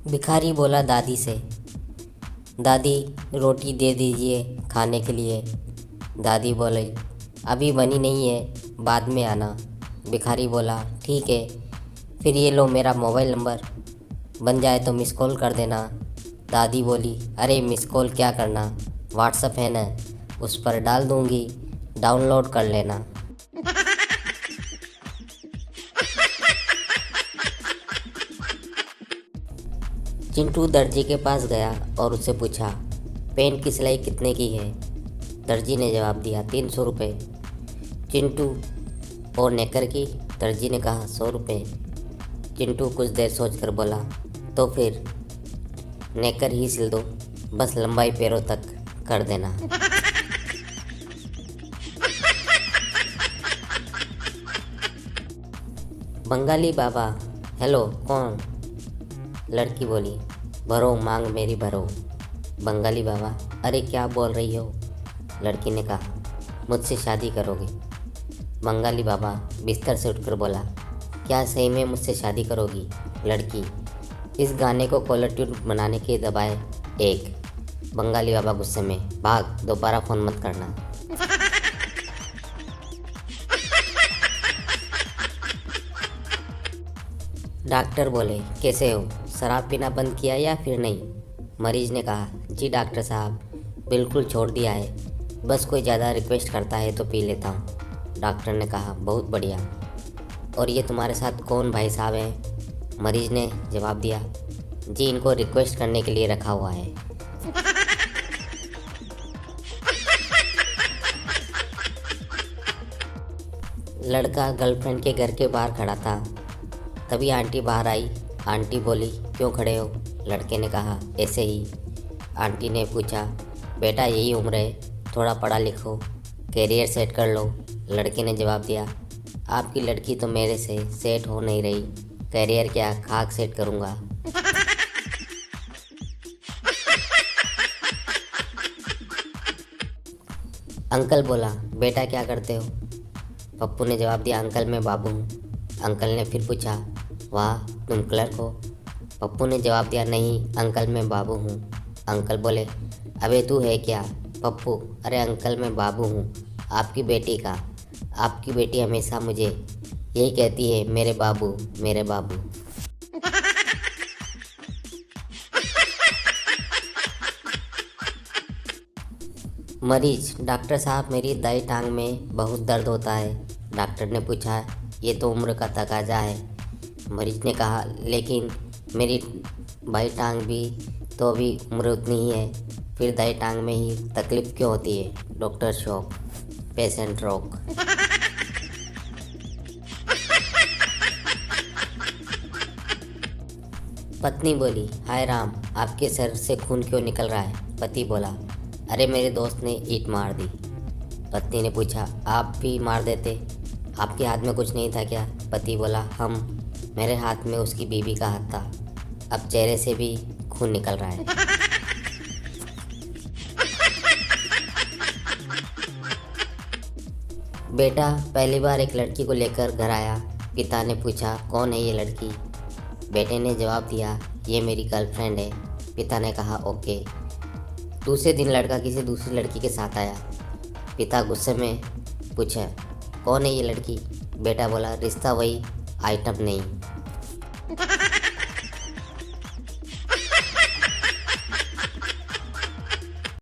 भिखारी बोला दादी से, दादी रोटी दे दीजिए खाने के लिए। दादी बोली, अभी बनी नहीं है, बाद में आना। भिखारी बोला, ठीक है, फिर ये लो मेरा मोबाइल नंबर, बन जाए तो मिस कॉल कर देना। दादी बोली, अरे मिस कॉल क्या करना, व्हाट्सअप है ना, उस पर डाल दूँगी, डाउनलोड कर लेना। चिंटू दर्जी के पास गया और उससे पूछा, पेंट की सिलाई कितने की है? दर्जी ने जवाब दिया, 300 रुपये। चिंटू, और नेकर की? दर्जी ने कहा, 100 रुपये। चिंटू कुछ देर सोचकर बोला, तो फिर नेकर ही सिल दो, बस लंबाई पैरों तक कर देना। बंगाली बाबा, हेलो, कौन? लड़की बोली, भरो मांग मेरी भरो। बंगाली बाबा, अरे क्या बोल रही हो? लड़की ने कहा, मुझसे शादी करोगे? बंगाली बाबा बिस्तर से उठकर बोला, क्या सही में मुझसे शादी करोगी? लड़की, इस गाने को कॉलर ट्यून बनाने के दबाए 1। बंगाली बाबा गुस्से में, भाग, दोबारा फ़ोन मत करना। डॉक्टर बोले, कैसे हो? शराब पीना बंद किया या फिर नहीं? मरीज ने कहा, जी डॉक्टर साहब, बिल्कुल छोड़ दिया है, बस कोई ज़्यादा रिक्वेस्ट करता है तो पी लेता हूँ। डॉक्टर ने कहा, बहुत बढ़िया, और ये तुम्हारे साथ कौन भाई साहब हैं? मरीज ने जवाब दिया, जी इनको रिक्वेस्ट करने के लिए रखा हुआ है। लड़का गर्लफ्रेंड के घर के बाहर खड़ा था, तभी आंटी बाहर आई। आंटी बोली, क्यों खड़े हो? लड़के ने कहा, ऐसे ही। आंटी ने पूछा, बेटा यही उम्र है, थोड़ा पढ़ा लिखो, कैरियर सेट कर लो। लड़के ने जवाब दिया, आपकी लड़की तो मेरे से सेट हो नहीं रही, कैरियर क्या, खाक सेट करूँगा। अंकल बोला, बेटा क्या करते हो? पप्पू ने जवाब दिया, अंकल मैं बाबू हूँ। अंकल ने फिर पूछा, वाह तुम क्लर्क हो? पप्पू ने जवाब दिया, नहीं अंकल मैं बाबू हूँ। अंकल बोले, अबे तू है क्या? पप्पू, अरे अंकल मैं बाबू हूँ, आपकी बेटी का। आपकी बेटी हमेशा मुझे यही कहती है, मेरे बाबू, मेरे बाबू। मरीज, डॉक्टर साहब मेरी दाई टांग में बहुत दर्द होता है। डॉक्टर ने पूछा, ये तो उम्र का तकाजा है। मरीज ने कहा, लेकिन मेरी बाई टांग भी तो अभी उम्र उतनी ही है, फिर दाई टांग में ही तकलीफ़ क्यों होती है? Doctor shock, patient rock. पत्नी बोली, हाय राम, आपके सर से खून क्यों निकल रहा है? पति बोला, अरे मेरे दोस्त ने ईंट मार दी। पत्नी ने पूछा, आप भी मार देते, आपके हाथ में कुछ नहीं था क्या? पति बोला, मेरे हाथ में उसकी बीवी का हाथ था, अब चेहरे से भी खून निकल रहा है। बेटा पहली बार एक लड़की को लेकर घर आया। पिता ने पूछा, कौन है ये लड़की? बेटे ने जवाब दिया, ये मेरी गर्लफ्रेंड है। पिता ने कहा, ओके। दूसरे दिन लड़का किसी दूसरी लड़की के साथ आया। पिता गुस्से में पूछा, कौन है ये लड़की? बेटा बोला, रिश्ता वही, आइटम नहीं।